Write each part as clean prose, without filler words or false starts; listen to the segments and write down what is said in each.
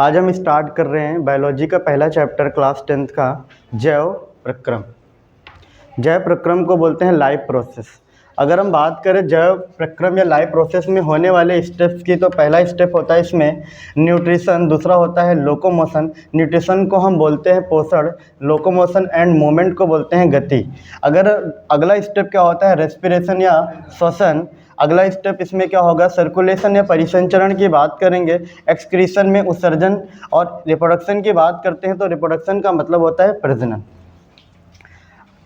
आज हम स्टार्ट कर रहे हैं बायोलॉजी का पहला चैप्टर क्लास 10th का जैव प्रक्रम। जैव प्रक्रम को बोलते हैं लाइफ प्रोसेस। अगर हम बात करें जैव प्रक्रम या लाइफ प्रोसेस में होने वाले स्टेप्स की, तो पहला स्टेप होता है इसमें न्यूट्रिशन, दूसरा होता है लोकोमोशन। न्यूट्रिशन को हम बोलते हैं पोषण, लोकोमोशन एंड मूवमेंट को बोलते हैं गति। अगर अगला स्टेप क्या होता है रेस्पिरेशन या श्वसन। अगला स्टेप इसमें क्या होगा सर्कुलेशन या परिसंचरण की बात करेंगे। एक्सक्रीशन में उत्सर्जन, और रिप्रोडक्शन की बात करते हैं तो रिप्रोडक्शन का मतलब होता है प्रजनन।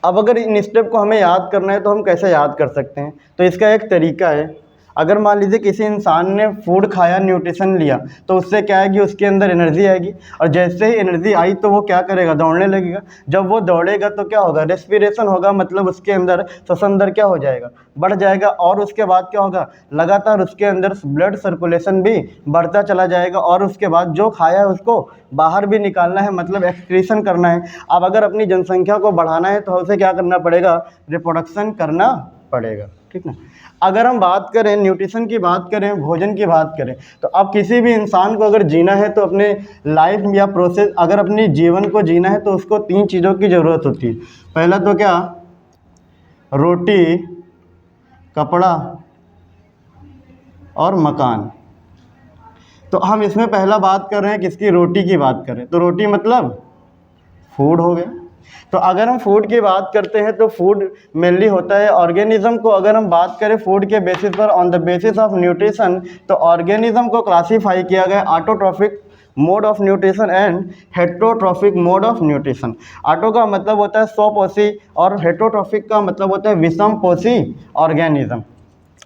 अब अगर इन स्टेप को हमें याद करना है तो हम कैसे याद कर सकते हैं, तो इसका एक तरीका है। अगर मान लीजिए किसी इंसान ने फूड खाया, न्यूट्रिशन लिया, तो उससे क्या आएगी, उसके अंदर एनर्जी आएगी, और जैसे ही एनर्जी आई तो वो क्या करेगा, दौड़ने लगेगा। जब वो दौड़ेगा तो क्या होगा, रेस्पिरेशन होगा, मतलब उसके अंदर श्वसन दर क्या हो जाएगा, बढ़ जाएगा। और उसके बाद क्या होगा, लगातार उसके अंदर ब्लड सर्कुलेशन भी बढ़ता चला जाएगा, और उसके बाद जो खाया है उसको बाहर भी निकालना है, मतलब एक्सक्रीशन करना है। अब अगर अपनी जनसंख्या को बढ़ाना है तो उसे क्या करना पड़ेगा, रिप्रोडक्शन करना पड़ेगा, ठीक ना। अगर हम बात करें न्यूट्रिशन की बात करें, भोजन की बात करें, तो अब किसी भी इंसान को अगर जीना है तो अपने लाइफ या प्रोसेस, अगर अपने जीवन को जीना है तो उसको 3 चीज़ों की ज़रूरत होती है। पहला तो क्या, रोटी, कपड़ा और मकान। तो हम इसमें पहला बात कर रहे हैं किसकी, रोटी की बात करें तो रोटी मतलब फूड हो गया। तो अगर हम फूड की बात करते हैं तो फूड मेनली होता है ऑर्गेनिज्म को, अगर हम बात करें फूड के बेसिस पर, on the basis of nutrition, तो ऑर्गेनिज्म को क्लासीफाई किया गया autotrophic mode of nutrition and heterotrophic mode of nutrition. Auto का मतलब होता है स्वपोषी, और हेटरोट्रॉफिक का मतलब होता है विषमपोषी ऑर्गेनिज्म।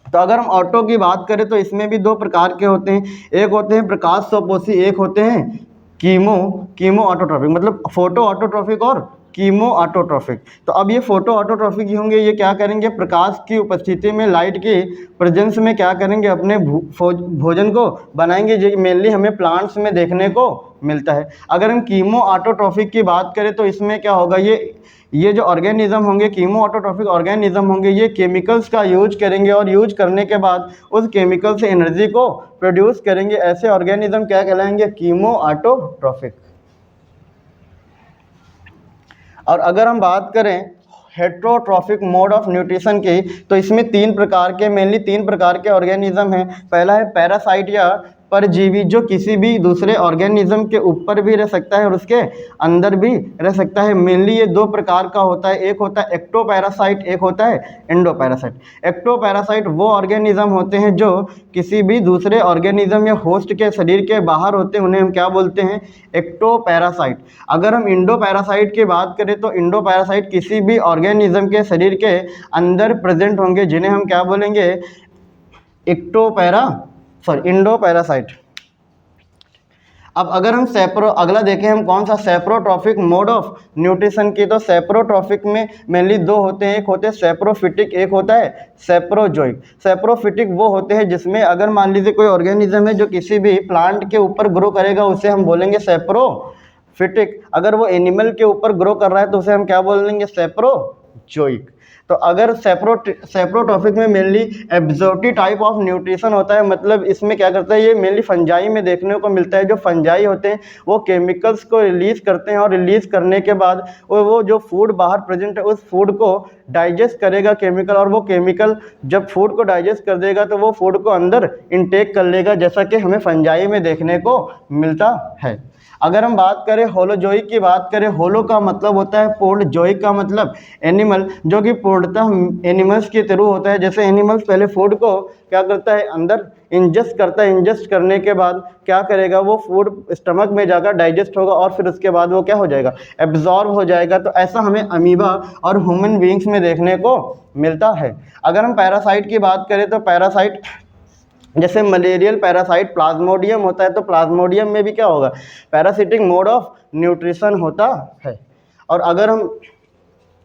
तो अगर हम ऑटो की बात करें तो इसमें भी 2 प्रकार के होते हैं, एक होते हैं प्रकाश स्वपोषी, एक होते हैं कीमो ऑटोट्रॉफिक, मतलब फोटो ऑटोट्रॉफिक और कीमो ऑटोट्रॉफिक। तो अब ये फोटो ऑटोट्रॉफिक ही होंगे, ये क्या करेंगे, प्रकाश की उपस्थिति में, लाइट की प्रेजेंस में क्या करेंगे, अपने भोजन को बनाएंगे, जो मेनली हमें प्लांट्स में देखने को मिलता है। अगर हम कीमो ऑटोट्रॉफिक की बात करें तो इसमें क्या होगा, ये जो ऑर्गेनिज्म होंगे, कीमो ऑटोट्रॉफिक ऑर्गेनिज्म होंगे, ये केमिकल्स का यूज करेंगे, और यूज करने के बाद उस केमिकल से एनर्जी को प्रोड्यूस करेंगे। ऐसे ऑर्गेनिज्म क्या कहलाएंगे, कीमो ऑटोट्रॉफिक। और अगर हम बात करें हेटरोट्रॉफिक मोड ऑफ न्यूट्रिशन की, तो इसमें 3 प्रकार के, मेनली 3 प्रकार के ऑर्गेनिज्म हैं। पहला है पैरासाइट या परजीवी, जो किसी भी दूसरे ऑर्गेनिज्म के ऊपर भी रह सकता है और उसके अंदर भी रह सकता है। मेनली ये 2 प्रकार का होता है, एक होता है एक्टोपैरासाइट, एक होता है एंडोपैरासाइट। एक्टोपैरासाइट वो ऑर्गेनिज्म होते हैं जो किसी भी दूसरे ऑर्गेनिज्म या होस्ट के शरीर के बाहर होते हैं, उन्हें हम क्या बोलते हैं, एक्टोपैरासाइट। अगर हम इंडोपैरासाइट की बात करें तो इंडोपैरासाइट किसी भी ऑर्गेनिज्म के शरीर के अंदर प्रेजेंट होंगे, जिन्हें हम क्या बोलेंगे, इंडोपैरासाइट। अब अगर हम अगला देखें हम कौन सा, सेप्रोट्रॉफिक मोड ऑफ न्यूट्रिशन की, तो सेप्रोट्रॉफिक में मेनली 2 होते हैं, एक होते हैं सेप्रोफिटिक, एक होता है सेप्रोजोइक। सेप्रोफिटिक वो होते हैं जिसमें अगर मान लीजिए कोई ऑर्गेनिज्म है जो किसी भी प्लांट के ऊपर ग्रो करेगा, उसे हम बोलेंगे सेप्रोफिटिक। अगर वो एनिमल के ऊपर ग्रो कर रहा है तो उसे हम क्या बोलेंगे, सेप्रोजोइक। तो अगर सेप्रोट्रॉफिक में मेनली एब्जोर्टी टाइप ऑफ न्यूट्रिशन होता है, मतलब इसमें क्या करता है, ये मेनली फंजाई में देखने को मिलता है। जो फंजाई होते हैं वो केमिकल्स को रिलीज करते हैं, और रिलीज करने के बाद वो जो फूड बाहर प्रेजेंट है उस फूड को डाइजेस्ट करेगा केमिकल, और वो केमिकल जब फूड को डाइजेस्ट कर देगा तो वो फूड को अंदर इनटेक कर लेगा, जैसा कि हमें फंजाई में देखने को मिलता है। अगर हम बात करें होलोजोइक की बात करें, होलो का मतलब होता है पूर्ण, जोइक का मतलब एनिमल, जो कि पूर्णतः एनिमल्स के थ्रू होता है। जैसे एनिमल्स पहले फूड को क्या करता है, अंदर इंजेस्ट करता है, इंजेस्ट करने के बाद क्या करेगा, वो फूड स्टमक में जाकर डाइजेस्ट होगा, और फिर उसके बाद वो क्या हो जाएगा, एब्जॉर्ब हो जाएगा। तो ऐसा हमें अमीबा और ह्यूमन बीइंग्स में देखने को मिलता है। अगर हम पैरासाइट की बात करें तो पैरासाइट जैसे मलेरियल पैरासाइट प्लाज्मोडियम होता है, तो प्लाज्मोडियम में भी क्या होगा, पैरासिटिक मोड ऑफ न्यूट्रिशन होता है। और अगर हम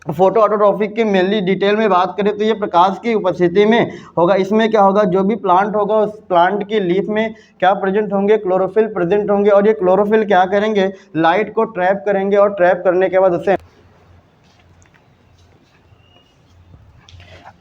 फोटो ऑटोट्रॉफिक की मेनली डिटेल में बात करें तो ये प्रकाश की उपस्थिति में होगा। इसमें क्या होगा, जो भी प्लांट होगा उस प्लांट की लीफ में क्या प्रेजेंट होंगे, क्लोरोफिल प्रेजेंट होंगे, और ये क्लोरोफिल क्या करेंगे, लाइट को ट्रैप करेंगे, और ट्रैप करने के बाद उसे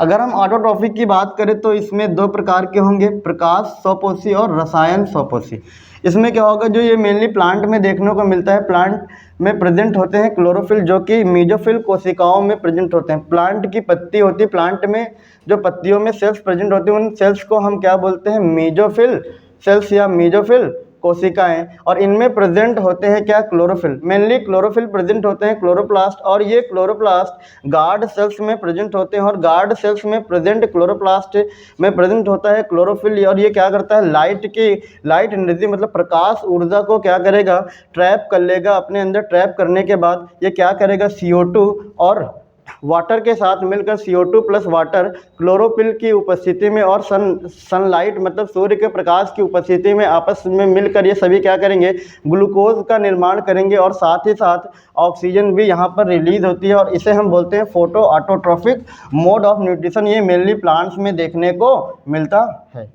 अगर हम ऑटोट्रॉफिक की बात करें तो इसमें दो प्रकार के होंगे, प्रकाश स्वपोषी और रसायन स्वपोषी। इसमें क्या होगा, जो ये मेनली प्लांट में देखने को मिलता है, प्लांट में प्रेजेंट होते हैं क्लोरोफिल, जो कि मीजोफिल कोशिकाओं में प्रेजेंट होते हैं। प्लांट की पत्ती होती है, प्लांट में जो पत्तियों में सेल्स प्रेजेंट होते हैं उन सेल्स को हम क्या बोलते हैं, मीजोफिल सेल्स या मीजोफिल कोशिकाएं। और इनमें प्रेजेंट होते हैं क्या, क्लोरोफिल। मेनली क्लोरोफिल प्रेजेंट होते हैं क्लोरोप्लास्ट, और ये क्लोरोप्लास्ट गार्ड सेल्स में प्रेजेंट होते हैं, और गार्ड सेल्स में प्रेजेंट क्लोरोप्लास्ट में प्रेजेंट होता है क्लोरोफिल। और ये क्या करता है, लाइट एनर्जी मतलब प्रकाश ऊर्जा को क्या करेगा, ट्रैप कर लेगा अपने अंदर। ट्रैप करने के बाद ये क्या करेगा, CO2 और वाटर के साथ मिलकर CO2 प्लस वाटर क्लोरोफिल की उपस्थिति में और सनलाइट मतलब सूर्य के प्रकाश की उपस्थिति में आपस में मिलकर ये सभी क्या करेंगे, ग्लूकोज का निर्माण करेंगे, और साथ ही साथ ऑक्सीजन भी यहाँ पर रिलीज होती है, और इसे हम बोलते हैं photo autotrophic mode of nutrition. ये मेनली प्लांट्स में देखने को मिलता है।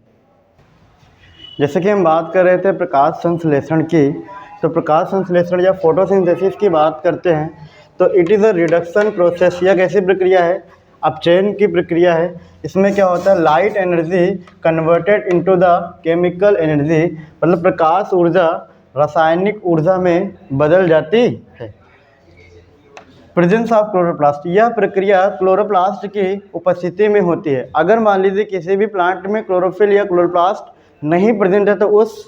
जैसे कि हम बात कर रहे थे प्रकाश संश्लेषण की, तो प्रकाश संश्लेषण या फोटोसिंथेसिस की बात करते हैं तो it is a reduction process. यह कैसी प्रक्रिया है, अपचयन की प्रक्रिया है। इसमें क्या होता है, light energy converted into the chemical energy, मतलब प्रकाश ऊर्जा रासायनिक ऊर्जा में बदल जाती है। प्रेजेंस ऑफ क्लोरोप्लास्ट, यह प्रक्रिया क्लोरोप्लास्ट की उपस्थिति में होती है। अगर मान लीजिए किसी भी प्लांट में क्लोरोफिल या क्लोरोप्लास्ट नहीं प्रेजेंट है तो उस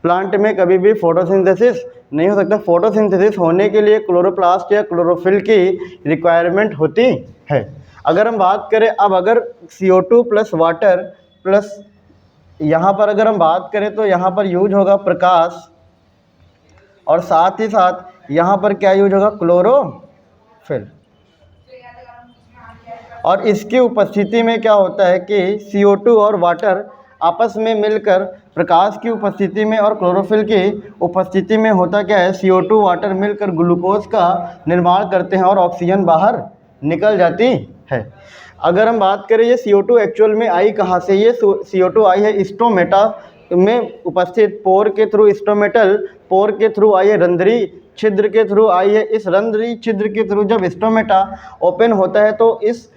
प्लांट में कभी भी फोटोसिंथेसिस नहीं हो सकता। फोटोसिंथेसिस होने के लिए क्लोरोप्लास्ट या क्लोरोफिल की रिक्वायरमेंट होती है। अगर हम बात करें अब, अगर CO2 प्लस वाटर प्लस यहाँ पर अगर हम बात करें तो यहाँ पर यूज होगा प्रकाश, और साथ ही साथ यहाँ पर क्या यूज होगा, क्लोरोफिल। और इसकी उपस्थिति में क्या होता है कि CO2 और वाटर आपस में मिलकर प्रकाश की उपस्थिति में और क्लोरोफिल की उपस्थिति में होता क्या है, CO2 वाटर मिलकर ग्लूकोज का निर्माण करते हैं और ऑक्सीजन बाहर निकल जाती है। अगर हम बात करें ये CO2 एक्चुअल में आई कहाँ से, ये CO2 आई है स्टोमेटा में उपस्थित पोर के थ्रू, स्टोमेटल पोर के थ्रू आई है, रंध्री छिद्र के थ्रू आई है। इस रंध्री छिद्र के थ्रू जब स्टोमेटा ओपन होता है तो इस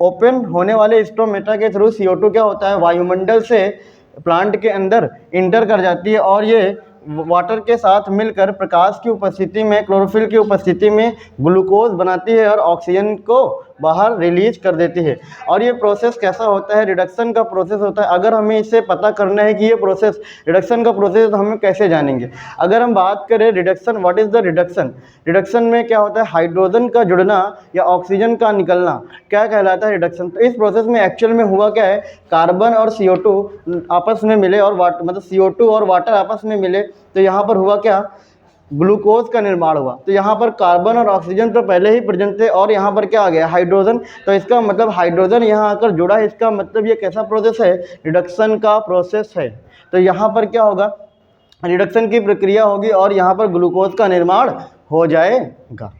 ओपन होने वाले स्टोमेटा के थ्रू CO2 क्या होता है, वायुमंडल से प्लांट के अंदर इंटर कर जाती है, और ये वाटर के साथ मिलकर प्रकाश की उपस्थिति में, क्लोरोफिल की उपस्थिति में ग्लूकोज बनाती है और ऑक्सीजन को बाहर रिलीज कर देती है। और ये प्रोसेस कैसा होता है, रिडक्शन का प्रोसेस होता है। अगर हमें इसे पता करना है कि ये प्रोसेस रिडक्शन का प्रोसेस तो हमें कैसे जानेंगे। अगर हम बात करें reduction, what is the reduction, reduction में क्या होता है, हाइड्रोजन का जुड़ना या ऑक्सीजन का निकलना क्या कहलाता है, रिडक्शन। तो इस प्रोसेस में एक्चुअल में हुआ क्या है, कार्बन और CO2 आपस में मिले और मतलब CO2 और वाटर आपस में मिले, तो यहाँ पर हुआ क्या, ग्लूकोज का निर्माण हुआ। तो यहाँ पर कार्बन और ऑक्सीजन तो पहले ही प्रेजेंट थे, और यहाँ पर क्या आ गया, हाइड्रोजन। तो इसका मतलब हाइड्रोजन यहाँ आकर जुड़ा है, इसका मतलब ये कैसा प्रोसेस है, रिडक्शन का प्रोसेस है। तो यहाँ पर क्या होगा, रिडक्शन की प्रक्रिया होगी और यहाँ पर ग्लूकोज का निर्माण हो जाएगा।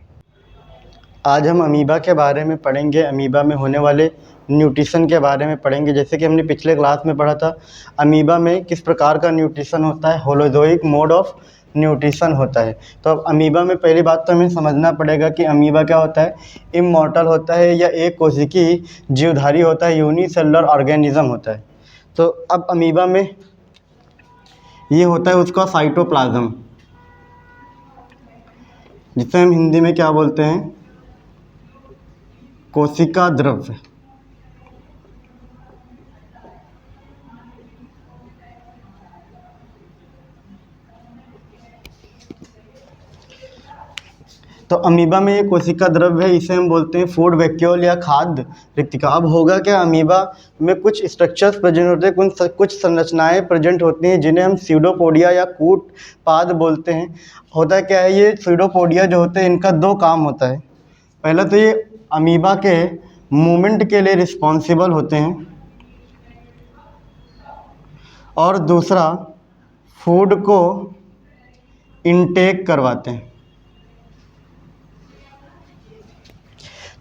आज हम अमीबा के बारे में पढ़ेंगे, अमीबा में होने वाले न्यूट्रिशन के बारे में पढ़ेंगे। जैसे कि हमने पिछले क्लास में पढ़ा था, अमीबा में किस प्रकार का न्यूट्रिशन होता है, होलोजोइक मोड ऑफ न्यूट्रिशन होता है। तो अब अमीबा में पहली बात तो हमें समझना पड़ेगा कि अमीबा क्या होता है, इमॉर्टल होता है या एक कोशिकीय जीवधारी होता है, यूनिसेलुलर ऑर्गेनिज्म होता है। तो अब अमीबा में ये होता है उसका साइटोप्लाज्म, जिसे हम हिंदी में क्या बोलते हैं, कोशिका द्रव्य। तो अमीबा में ये कोशिका द्रव्य है, इसे हम बोलते हैं फूड वैक्यूल या खाद्य रिक्तिका। अब होगा क्या, अमीबा में कुछ स्ट्रक्चर्स प्रेजेंट होते हैं, कुछ संरचनाएं प्रेजेंट होती हैं जिन्हें हम स्यूडोपोडिया या कूटपाद बोलते हैं। होता क्या है, ये स्यूडोपोडिया जो होते हैं इनका दो काम होता है। पहला तो ये अमीबा के मूवमेंट के लिए रिस्पॉन्सिबल होते हैं, और दूसरा फूड को इनटेक करवाते हैं।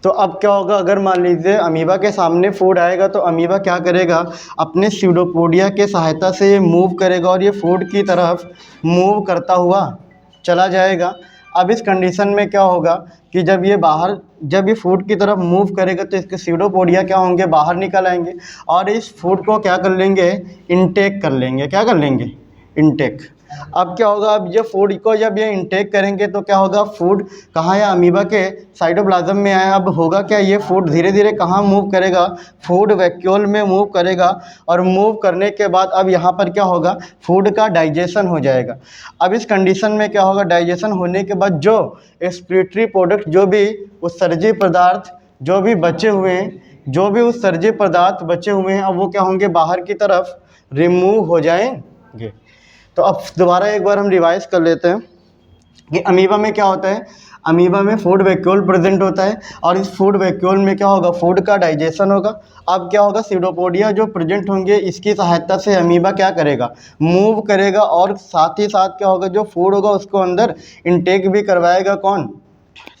तो अब क्या होगा, अगर मान लीजिए अमीबा के सामने फूड आएगा तो अमीबा क्या करेगा, अपने स्यूडोपोडिया के सहायता से ये मूव करेगा और ये फूड की तरफ मूव करता हुआ चला जाएगा। अब इस कंडीशन में क्या होगा कि जब ये फूड की तरफ मूव करेगा तो इसके सीडोपोडिया क्या होंगे, बाहर निकल आएंगे और इस फूड को क्या कर लेंगे, इनटेक कर लेंगे। क्या कर लेंगे, इनटेक। अब क्या होगा, अब ये फूड को जब ये इनटेक करेंगे तो क्या होगा, फूड कहाँ है, अमीबा के साइटोप्लाज्म में आया। अब होगा क्या, ये फूड धीरे धीरे कहाँ मूव करेगा, फूड वैक्यूल में मूव करेगा और मूव करने के बाद अब यहाँ पर क्या होगा, फूड का डाइजेशन हो जाएगा। अब इस कंडीशन में क्या होगा, डाइजेशन होने के बाद जो एक्सक्रीटरी प्रोडक्ट, जो भी उत्सर्जी पदार्थ जो भी बचे हुए हैं, जो भी उत्सर्जी पदार्थ बचे हुए हैं, अब वो क्या होंगे, बाहर की तरफ रिमूव हो जाएंगे। तो अब दोबारा एक बार हम रिवाइज कर लेते हैं कि अमीबा में क्या होता है। अमीबा में फूड वैक्यूल प्रेजेंट होता है और इस फूड वैक्यूल में क्या होगा, फूड का डाइजेशन होगा। अब क्या होगा, सीडोपोडिया जो प्रेजेंट होंगे इसकी सहायता से अमीबा क्या करेगा, मूव करेगा और साथ ही साथ क्या होगा, जो फूड होगा उसको अंदर इनटेक भी करवाएगा। कौन,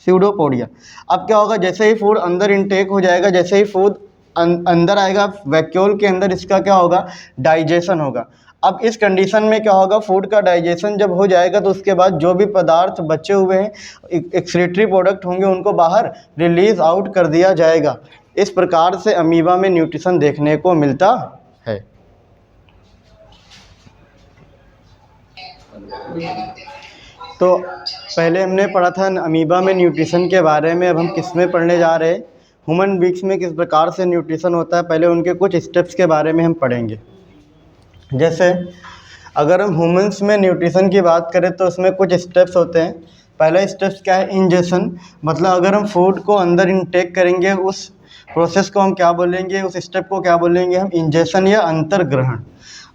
सीडोपोडिया। अब क्या होगा, जैसे ही फूड अंदर इनटेक हो जाएगा, जैसे ही फूड अंदर आएगा वैक्यूल के अंदर, इसका क्या होगा, डाइजेशन होगा। अब इस कंडीशन में क्या होगा, फूड का डाइजेशन जब हो जाएगा तो उसके बाद जो भी पदार्थ बचे हुए हैं, एक्सक्रीटरी प्रोडक्ट होंगे, उनको बाहर रिलीज आउट कर दिया जाएगा। इस प्रकार से अमीबा में न्यूट्रिशन देखने को मिलता है। तो पहले हमने पढ़ा था अमीबा में न्यूट्रिशन के बारे में। अब हम किस में पढ़ने जा रहे हैं, ह्यूमन बींग्स में किस प्रकार से न्यूट्रिशन होता है। पहले उनके कुछ स्टेप्स के बारे में हम पढ़ेंगे। जैसे अगर हम ह्यूमंस में न्यूट्रिशन की बात करें तो उसमें कुछ स्टेप्स होते हैं। पहला स्टेप्स क्या है, इंजेशन। मतलब अगर हम फूड को अंदर इनटेक करेंगे, उस प्रोसेस को हम क्या बोलेंगे, उस स्टेप को क्या बोलेंगे हम, इंजेशन या अंतर्ग्रहण।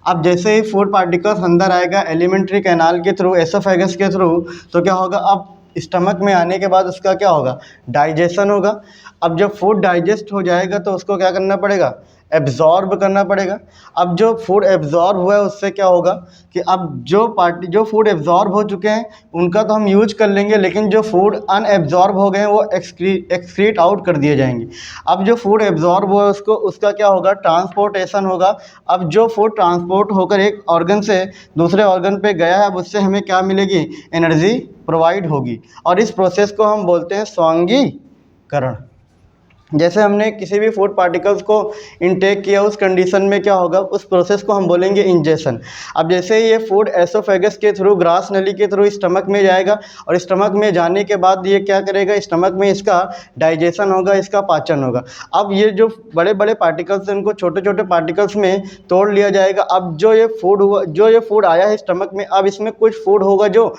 अब जैसे ही फूड पार्टिकल्स अंदर आएगा एलिमेंट्री कैनाल के थ्रू, एसोफेगस के थ्रू, तो क्या होगा, अब स्टमक में आने के बाद उसका क्या होगा, डाइजेशन होगा। अब जब फूड डाइजेस्ट हो जाएगा तो उसको क्या करना पड़ेगा, एब्जॉर्ब करना पड़ेगा। अब जो फूड एब्जॉर्ब हुआ है उससे क्या होगा कि अब जो फूड एब्जॉर्ब हो चुके हैं उनका तो हम यूज कर लेंगे, लेकिन जो फूड अनएब्जॉर्ब हो गए हैं वो एक्सक्रीट आउट कर दिए जाएंगे। अब जो फूड एब्जॉर्ब हुआ है उसका क्या होगा, ट्रांसपोर्टेशन होगा। अब जो फूड ट्रांसपोर्ट होकर एक ऑर्गन से दूसरे ऑर्गन पे गया है, अब उससे हमें क्या मिलेगी, एनर्जी प्रोवाइड होगी। और इस प्रोसेस को हम बोलते हैं स्वांगीकरण। जैसे हमने किसी भी फूड पार्टिकल्स को इनटेक किया, उस कंडीशन में क्या होगा, उस प्रोसेस को हम बोलेंगे इंजेशन। अब जैसे ही ये फूड एसोफेगस के थ्रू, ग्रास नली के थ्रू स्टमक में जाएगा और स्टमक में जाने के बाद ये क्या करेगा, स्टमक में इसका डाइजेशन होगा, इसका पाचन होगा। अब ये जो बड़े बड़े पार्टिकल्स हैं उनको छोटे छोटे पार्टिकल्स में तोड़ लिया जाएगा। अब जो ये फूड आया है स्टमक में, अब इसमें कुछ फूड होगा जो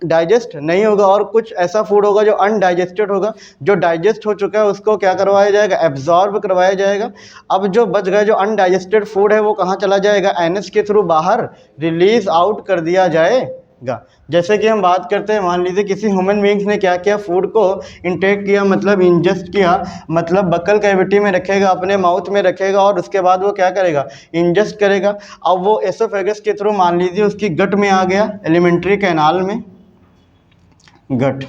डाइजेस्ट नहीं होगा और कुछ ऐसा फूड होगा जो अनडाइजेस्टेड होगा। जो डाइजेस्ट हो चुका है उसको क्या करवाया जाएगा, एब्जॉर्ब करवाया जाएगा। अब जो बच गया, जो अनडाइजेस्टेड फूड है, वो कहाँ चला जाएगा, एनएस के थ्रू बाहर रिलीज आउट कर दिया जाएगा। जैसे कि हम बात करते हैं, मान लीजिए किसी ह्यूमन बींग्स ने क्या किया, फूड को इनटेक किया, मतलब इंजेस्ट किया, मतलब बक्कल कैविटी में रखेगा, अपने माउथ में रखेगा और उसके बाद वो क्या करेगा, इंजेस्ट करेगा। अब वो एसोफेगस के थ्रू मान लीजिए उसकी गट में आ गया, एलिमेंट्री कैनाल में, गट।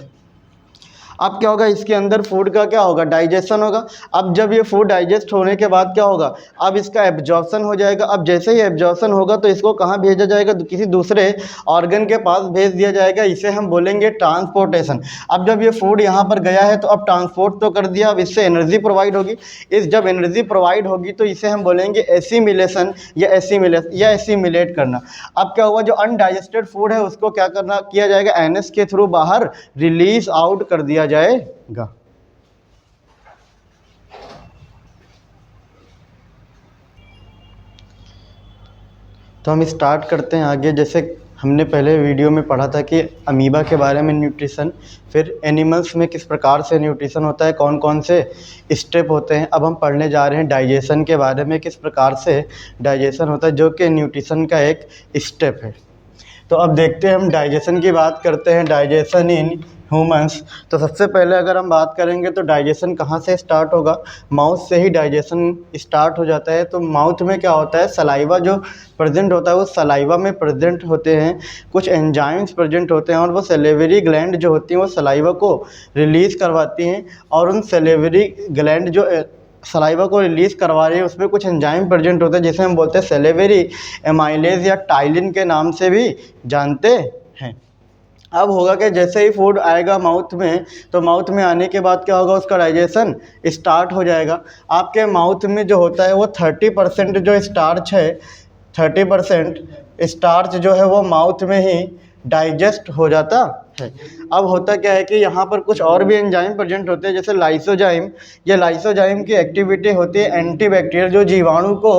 अब क्या होगा, इसके अंदर फूड का क्या होगा, डाइजेशन होगा। अब जब ये फूड डाइजेस्ट होने के बाद क्या होगा, अब इसका एब्जॉर्प्शन हो जाएगा। अब जैसे ही एब्जॉर्प्शन होगा तो इसको कहाँ भेजा जाएगा, किसी दूसरे ऑर्गन के पास भेज दिया जाएगा। इसे हम बोलेंगे ट्रांसपोर्टेशन। अब जब ये फूड यहाँ पर गया है तो अब ट्रांसपोर्ट तो कर दिया, अब इससे एनर्जी प्रोवाइड होगी। जब एनर्जी प्रोवाइड होगी तो इसे हम बोलेंगे एसिमिलेशन या एसिमिलेट करना। अब क्या हुआ, जो अनडाइजेस्टेड फूड है उसको क्या किया जाएगा, एनएस के थ्रू बाहर रिलीज आउट कर दिया जाएगा। तो हम स्टार्ट करते हैं आगे। जैसे हमने पहले वीडियो में पढ़ा था कि अमीबा के बारे में न्यूट्रिशन, फिर एनिमल्स में किस प्रकार से न्यूट्रिशन होता है, कौन कौन से स्टेप होते हैं। अब हम पढ़ने जा रहे हैं डाइजेशन के बारे में, किस प्रकार से डाइजेशन होता है, जो कि न्यूट्रिशन का एक स्टेप है। तो अब देखते हैं, हम डाइजेशन की बात करते हैं, डाइजेशन इन ह्यूमंस। तो सबसे पहले अगर हम बात करेंगे तो डाइजेशन कहाँ से स्टार्ट होगा, माउथ से ही डाइजेशन स्टार्ट हो जाता है। तो माउथ में क्या होता है, सलाइवा जो प्रेजेंट होता है, वो सलाइवा में प्रेजेंट होते हैं कुछ एंजाइम्स प्रेजेंट होते हैं और वो सेलेवरी ग्लैंड जो होती हैं वो सलाइवा को रिलीज़ करवाती हैं। और उन सेलेवरी ग्लैंड जो सलाइवा को रिलीज़ करवा रही है उसमें कुछ एंजाइम प्रेजेंट होते हैं जिसे हम बोलते हैं सेलेवरी एमाइलेज या टाइलिन के नाम से भी जानते हैं। अब होगा कि जैसे ही फूड आएगा माउथ में, तो माउथ में आने के बाद क्या होगा, उसका डाइजेशन स्टार्ट हो जाएगा। आपके माउथ में जो होता है वो 30% जो स्टार्च है, 30% स्टार्च जो है वो माउथ में ही डाइजेस्ट हो जाता है। अब होता क्या है कि यहाँ पर कुछ और भी एंजाइम प्रेजेंट होते हैं, जैसे लाइसोजाइम। ये लाइसोजाइम की एक्टिविटी होती है एंटीबैक्टीरियल, जो जीवाणु को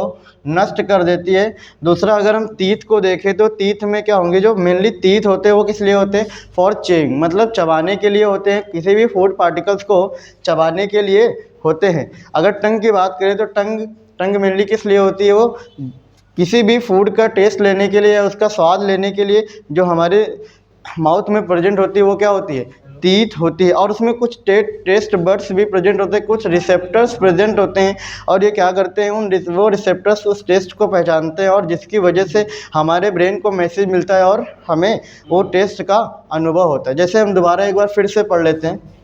नष्ट कर देती है। दूसरा, अगर हम तीत को देखें तो तीत में क्या होंगे, जो मेनली तीत होते हैं वो किस लिए होते हैं, फॉर चेइंग, मतलब चबाने के लिए होते हैं, किसी भी फूड पार्टिकल्स को चबाने के लिए होते हैं। अगर टंग की बात करें तो टंग मेनली किस लिए होती है, वो किसी भी फूड का टेस्ट लेने के लिए या उसका स्वाद लेने के लिए जो हमारे माउथ में प्रेजेंट होती है वो क्या होती है, तीत होती है। और उसमें कुछ टेस्ट बड्स भी प्रेजेंट होते हैं, कुछ रिसेप्टर्स प्रेजेंट होते हैं, और ये क्या करते हैं, वो रिसेप्टर्स उस टेस्ट को पहचानते हैं, और जिसकी वजह से हमारे ब्रेन को मैसेज मिलता है और हमें वो टेस्ट का अनुभव होता है। जैसे हम दोबारा एक बार फिर से पढ़ लेते हैं।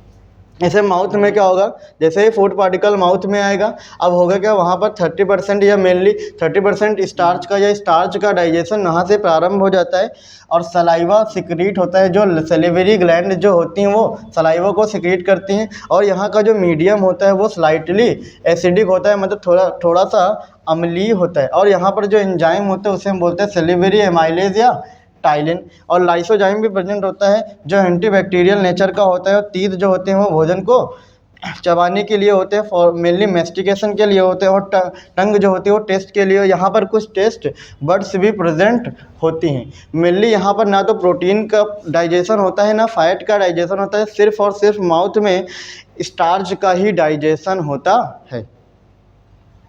ऐसे माउथ में क्या होगा, जैसे ही फूड पार्टिकल माउथ में आएगा, अब होगा क्या, वहाँ पर 30% या मेनली 30% स्टार्च का या स्टार्च का डाइजेशन वहाँ से प्रारंभ हो जाता है, और सलाइवा सिक्रीट होता है, जो सलिवरी ग्लैंड जो होती हैं वो सलाइवा को सिक्रीट करती हैं। और यहाँ का जो मीडियम होता है वो स्लाइटली एसिडिक होता है, मतलब थोड़ा सा अम्लीय होता है। और यहाँ पर जो एंजाइम होता है उसे हम बोलते हैं सलिवरी एमाइलेज या टाइलिन। और लाइसोजाइम भी प्रेजेंट होता है, जो एंटीबैक्टीरियल नेचर का होता है, और तीत जो होते हैं वो भोजन को चबाने के लिए होते हैं, फॉर मेनली मेस्टिकेशन के लिए होते हैं, और टंग जो होती है वो टेस्ट के लिए। यहाँ पर कुछ टेस्ट बड्स भी प्रेजेंट होती हैं। मेनली यहाँ पर ना तो प्रोटीन का डाइजेशन होता है ना फैट का डाइजेशन होता है, सिर्फ और सिर्फ माउथ में स्टार्च का ही डाइजेशन होता है।